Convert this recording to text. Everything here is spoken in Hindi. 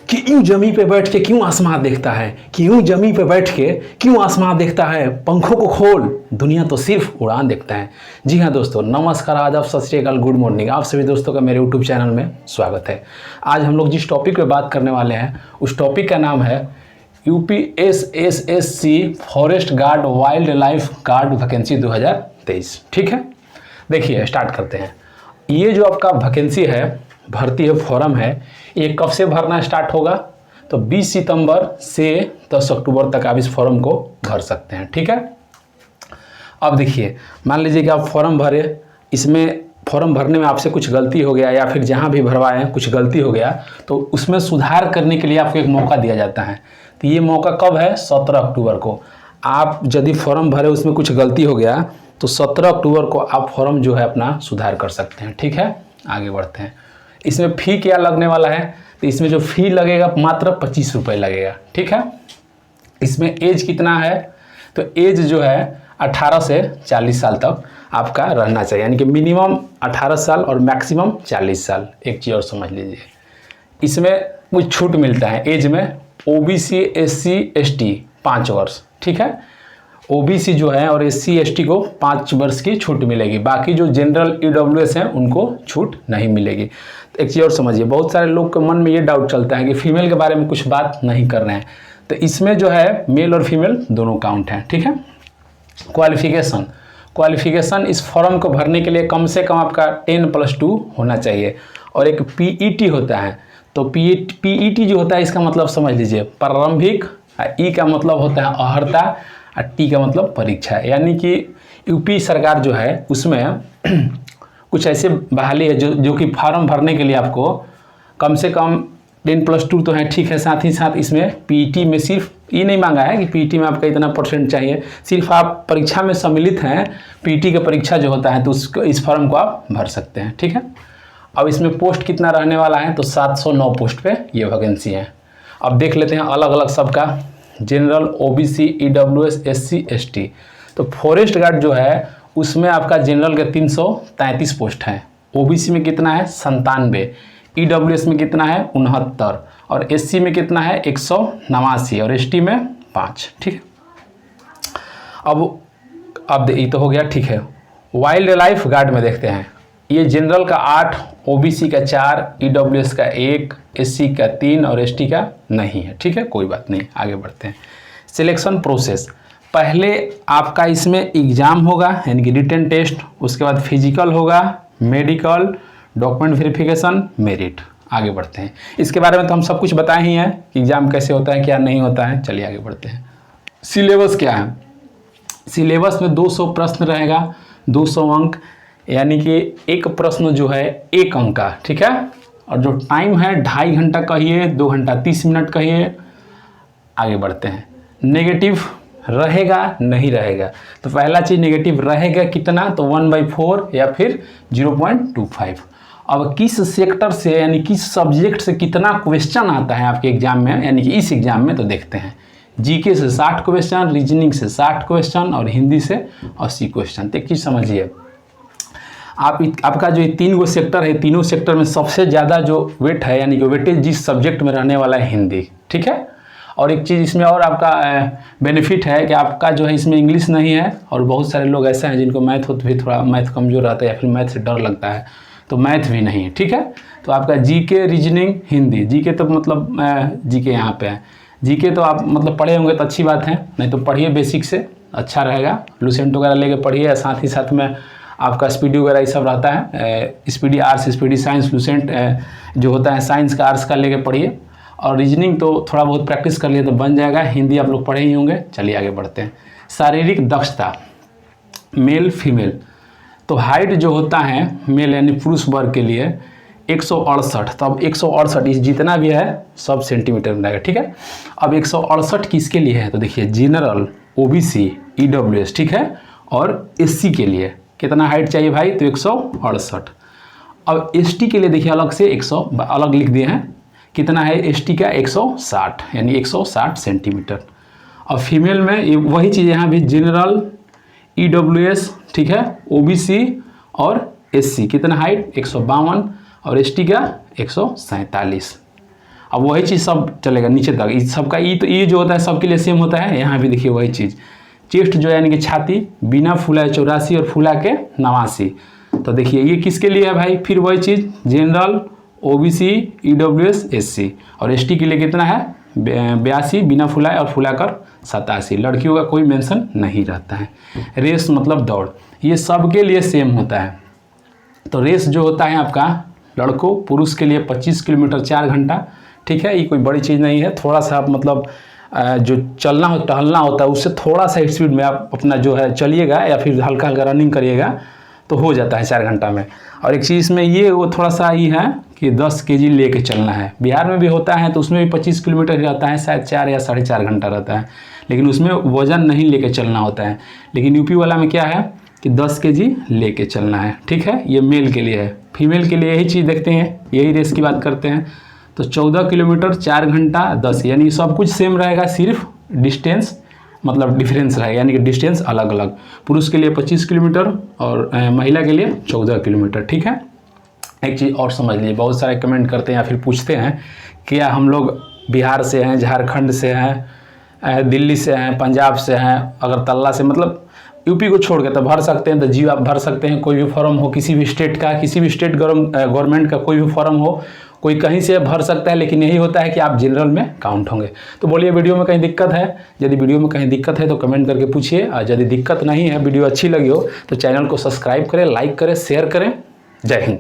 कि यूं जमी पे बैठ के क्यों आसमां देखता है, कि यूं जमी पे बैठ के क्यों आसमां देखता है, पंखों को खोल दुनिया तो सिर्फ उड़ान देखता है। जी हाँ दोस्तों, नमस्कार, आदाब, सत श्री अकाल, गुड मॉर्निंग। आप सभी दोस्तों का मेरे यूट्यूब चैनल में स्वागत है। आज हम लोग जिस टॉपिक पे बात करने वाले हैं उस टॉपिक का नाम है UPSSSC forest guard wildlife guard vacancy 2023। ठीक है, देखिए स्टार्ट करते हैं। ये जो आपका वैकेंसी है, भर्ती है, फॉर्म है, ये कब से भरना स्टार्ट होगा? तो 20 सितंबर से 10 अक्टूबर तक आप इस फॉर्म को भर सकते हैं। ठीक है, अब देखिए, मान लीजिए कि आप फॉर्म भरे, इसमें फॉर्म भरने में आपसे कुछ गलती हो गया या फिर जहाँ भी भरवाएं कुछ गलती हो गया, तो उसमें सुधार करने के लिए आपको एक मौका दिया जाता है। तो ये मौका कब है? 17 अक्टूबर को। आप यदि फॉर्म भरे उसमें कुछ गलती हो गया तो 17 अक्टूबर को आप फॉर्म जो है अपना सुधार कर सकते हैं। ठीक है, आगे बढ़ते हैं। इसमें फ़ी क्या लगने वाला है? तो इसमें जो फ़ी लगेगा मात्र 25 रुपये लगेगा। ठीक है, इसमें एज कितना है? तो एज जो है 18 से 40 साल तक आपका रहना चाहिए, यानी कि मिनिमम 18 साल और मैक्सिमम 40 साल। एक चीज़ और समझ लीजिए, इसमें कुछ छूट मिलता है एज में। ओबीसी, एससी, एसटी 5 वर्ष। ठीक है, ओबीसी जो है और एससी एसटी को 5 वर्ष की छूट मिलेगी। बाकी जो जनरल ईडब्ल्यूएस हैं उनको छूट नहीं मिलेगी। तो एक चीज़ और समझिए, बहुत सारे लोग के मन में ये डाउट चलता है कि फीमेल के बारे में कुछ बात नहीं कर रहे हैं, तो इसमें जो है मेल और फीमेल दोनों काउंट हैं। ठीक है, क्वालिफिकेशन इस फॉर्म को भरने के लिए कम से कम आपका 10+2 होना चाहिए और एक पीईटी होता है। तो पीईटी जो होता है, इसका मतलब समझ लीजिए प्रारंभिक, ई का मतलब होता है अर्हता और टी का मतलब परीक्षा है। यानी कि यूपी सरकार जो है उसमें कुछ ऐसे बहाली है जो कि फॉर्म भरने के लिए आपको कम से कम 10+2 तो है। ठीक है, साथ ही साथ इसमें पीईटी में सिर्फ ये नहीं मांगा है कि पीईटी में आपका इतना % चाहिए, सिर्फ आप परीक्षा में सम्मिलित हैं, पीईटी का परीक्षा जो होता है, तो उसको इस फॉर्म को आप भर सकते हैं। ठीक है, अब इसमें पोस्ट कितना रहने वाला है? तो 709 पोस्ट पे ये वैकेंसी है। अब देख लेते हैं अलग अलग सबका। General, OBC, EWS, SC, ST. तो फॉरेस्ट गार्ड जो है उसमें आपका जनरल के 333 पोस्ट हैं, ओबीसी में कितना है? 97, ईडब्ल्यूएस में कितना है? 69, और एससी में कितना है? 189, और एसटी में 5। ठीक है, अब ये तो हो गया। ठीक है, वाइल्ड लाइफ गार्ड में देखते हैं। ये जनरल का 8, ओबीसी का 4, ईडब्ल्यूएस का 1, एससी का 3 और एसटी का नहीं है। ठीक है, कोई बात नहीं, आगे बढ़ते हैं। सिलेक्शन प्रोसेस, पहले आपका इसमें एग्ज़ाम होगा यानी कि रिटन टेस्ट, उसके बाद फिजिकल होगा, मेडिकल, डॉक्यूमेंट वेरिफिकेशन, मेरिट। आगे बढ़ते हैं। इसके बारे में तो हम सब कुछ बताए ही हैं कि एग्ज़ाम कैसे होता है, क्या नहीं होता है। चलिए आगे बढ़ते हैं। सिलेबस क्या है? सिलेबस में 200 प्रश्न रहेगा, 200 अंक, यानी कि एक प्रश्न जो है 1 अंक का। ठीक है, और जो टाइम है 2.5 घंटा कहिए, 2 घंटा 30 मिनट कहिए। आगे बढ़ते हैं। नेगेटिव रहेगा नहीं रहेगा? तो पहला चीज़ नेगेटिव रहेगा कितना? तो 1/4 या फिर 0.25। अब किस सेक्टर से यानी किस सब्जेक्ट से कितना क्वेश्चन आता है आपके एग्जाम में, यानी कि इस एग्जाम में, तो देखते हैं। जीके से 60 क्वेश्चन, रीजनिंग से 60 क्वेश्चन और हिंदी से 80 क्वेश्चन। तो एक चीज़ समझिए, आपका जो ये 3 गो सेक्टर है, तीनों सेक्टर में सबसे ज़्यादा जो वेट है यानी कि वेटेज जिस सब्जेक्ट में रहने वाला है हिंदी। ठीक है, और एक चीज़ इसमें और आपका बेनिफिट है कि आपका जो है इसमें इंग्लिश नहीं है, और बहुत सारे लोग ऐसे हैं जिनको मैथ हो तो भी थोड़ा मैथ कमज़ोर रहता है या फिर मैथ से डर लगता है, तो मैथ भी नहीं है। ठीक है, तो आपका जीके, रीजनिंग, हिंदी। जीके तो मतलब जीके यहाँ पे है, जीके तो आप मतलब पढ़े होंगे तो अच्छी बात है, नहीं तो पढ़िए बेसिक से, अच्छा रहेगा। लूसेंट वगैरह लेके पढ़िए, साथ ही साथ में आपका स्पीडी वगैरह ये सब रहता है, speedy arts, speedy science, Lucent जो होता है साइंस का, आर्ट्स का लेके पढ़िए। और रीजनिंग तो थोड़ा बहुत प्रैक्टिस कर लिए तो बन जाएगा। हिंदी आप लोग पढ़े ही होंगे। चलिए आगे बढ़ते हैं। शारीरिक दक्षता, मेल फीमेल। तो हाइट जो होता है मेल यानी पुरुष वर्ग के लिए 168, तो अब 168 इस जितना भी है सब सेंटीमीटर में रहेगा। ठीक है, अब 168 किसके लिए है? तो देखिए, जनरल, ओबीसी, ईडब्ल्यूएस, ठीक है, और एससी के लिए कितना हाइट चाहिए भाई? तो 168। अब एसटी के लिए देखिए अलग से 100 अलग लिख दिए हैं, कितना है एसटी का? 160, यानी 160 सेंटीमीटर। अब फीमेल में ये वही चीज़ यहाँ भी, जनरल, ईडब्ल्यूएस, ठीक है, ओबीसी और एससी कितना हाइट? 152, और एसटी का 147। अब वही चीज़ सब चलेगा नीचे तक, इस सबका ई तो ई जो होता है सबके लिए सेम होता है। यहाँ भी देखिए वही चीज़, चेस्ट जो है यानी कि छाती बिना फुला 84 और फुला के 89। तो देखिए ये किसके लिए है भाई, फिर वही चीज़ जनरल, ओबीसी, ईडब्ल्यूएस, एससी, और एसटी के लिए कितना है 82 बिना फुलाए और फुलाकर 87। लड़कियों का कोई मेंशन नहीं रहता है। रेस मतलब दौड़, ये सबके लिए सेम होता है। तो रेस जो होता है आपका लड़कों पुरुष के लिए 25 किलोमीटर 4 घंटा, ठीक है। ये कोई बड़ी चीज़ नहीं है, थोड़ा सा आप मतलब जो चलना हो टहलना होता है उससे थोड़ा सा स्पीड में आप अपना जो है चलिएगा या फिर हल्का हल्का रनिंग करिएगा तो हो जाता है 4 घंटा में। और एक चीज़ में ये वो थोड़ा सा ही है कि 10 kg लेके चलना है। बिहार में भी होता है तो उसमें भी 25 किलोमीटर ही रहता है, शायद 4 या 4.5 घंटा रहता है, लेकिन उसमें वज़न नहीं लेके चलना होता है। लेकिन यूपी वाला में क्या है कि 10 kg लेके चलना है, ठीक है। ये मेल के लिए है। फीमेल के लिए यही चीज़ देखते हैं, यही रेस की बात करते हैं। तो 14 किलोमीटर 4 घंटा 10, यानी सब कुछ सेम रहेगा, सिर्फ डिस्टेंस मतलब डिफरेंस रहेगा, यानी कि डिस्टेंस अलग अलग। पुरुष के लिए 25 किलोमीटर और महिला के लिए 14 किलोमीटर, ठीक है। एक चीज़ और समझ लीजिए, बहुत सारे कमेंट करते हैं या फिर पूछते हैं क्या हम लोग बिहार से हैं, झारखंड से हैं, दिल्ली से हैं, पंजाब से हैं, अगरतला से, मतलब यूपी को छोड़ के तो भर सकते हैं। तो जी आप भर सकते हैं, कोई भी फॉर्म हो किसी भी स्टेट का, किसी भी स्टेट गवर्नमेंट का कोई भी फॉर्म हो, कोई कहीं से भर सकता है। लेकिन यही होता है कि आप जनरल में काउंट होंगे। तो बोलिए वीडियो में कहीं दिक्कत है? यदि वीडियो में कहीं दिक्कत है तो कमेंट करके पूछिए, और यदि दिक्कत नहीं है, वीडियो अच्छी लगी हो तो चैनल को सब्सक्राइब करें, लाइक करें, शेयर करें। जय हिंद।